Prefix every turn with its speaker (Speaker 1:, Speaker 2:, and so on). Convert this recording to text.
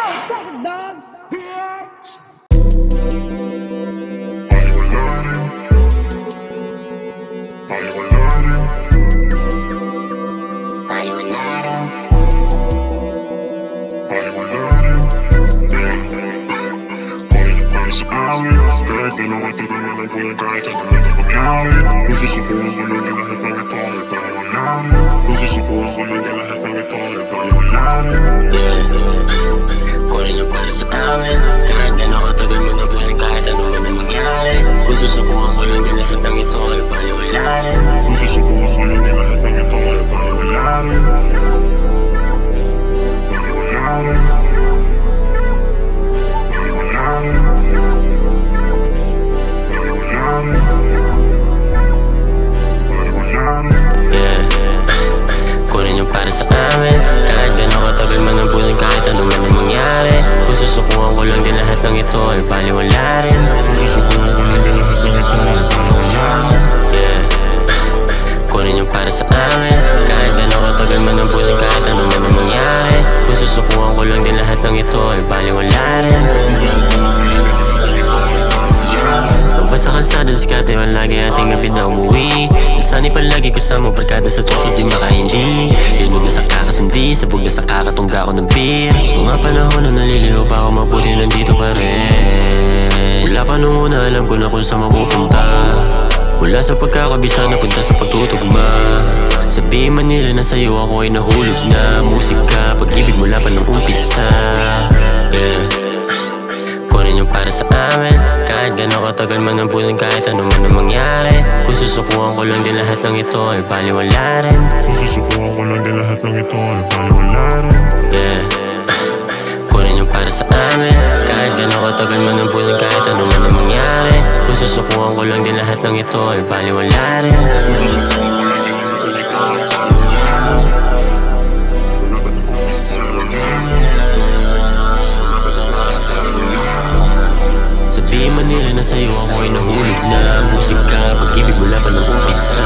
Speaker 1: Take it, dogs. Bitch.
Speaker 2: Kahit ginawa ko naman ang buhay, kahit ano man ang mangyari, kung susubukan ko lang din lahat ng ito ay paliwalarin. Kung susubukan ko lang din lahat ng ito ay paliwalarin.
Speaker 3: Kunin yung para sa amin, kahit gano'n katagal mo na buhay, kahit ano man ang mangyari. Kung susubukan ko lang din lahat ng ito ay paliwalarin.
Speaker 2: Kung susubukan ko lang din lahat ng ito ay paliwalarin. Paliwalarin.
Speaker 3: Kunin yung para sa amin, kahit gano'n katagal man ang buhay, kahit ano man ang mangyari. Kung susukuhan ko lang din lahat ng ito ay paliwalarin.
Speaker 2: Kung susubukan ko lang din lahat ng ito ay paliwalarin.
Speaker 3: Kunin yung para sa amin, kahit gano'n katagal man ang buhay, kahit ano man ang mangyari. Kung susukuhan ko lang din lahat ng ito ay paliwalarin.
Speaker 2: Kung susubukan ko lang din lahat ng ito ay paliwalarin.
Speaker 3: Sa kalsada, diskarte man lagi ating gabi na umuwi. Nasanay palagi kasama barkada sa tukso di makahindi. Linog na sa kakasindi, sabog na sa kakatungga ko ng beer. Mga panahon na naliliho pa ako, mabuti nandito pa rin. Wala pa nung una, alam ko na kung saan mapupunta. Wala sa pagkakabisa na punta sa pagtutugma. Sabihin man nila na sa'yo ako ay nahulog na. Musika, pag-ibig mula pa nung umpisa. Kunin yung para sa amin, kahit gano'n katagal man ang bulan, kahit ano man ang mangyari. Kung susukuhan ko lang din lahat ng ito ay paliwalarin.
Speaker 2: Kung susubukan ko lang din lahat ng ito ay paliwalarin.
Speaker 3: Kunin yung para sa amin, kahit gano'n katagal man ang bulan, kahit ano man ang mangyari. Kung susukuhan ko lang din lahat ng ito ay paliwalarin.
Speaker 2: Kung susubukan ko lang din lahat ng ito ay paliwalarin. Wala ka nang umpisa.
Speaker 3: Sabihin man nila na sa'yo ako ay nahulog na. Musika, pag-ibig mula pa nung umpisa.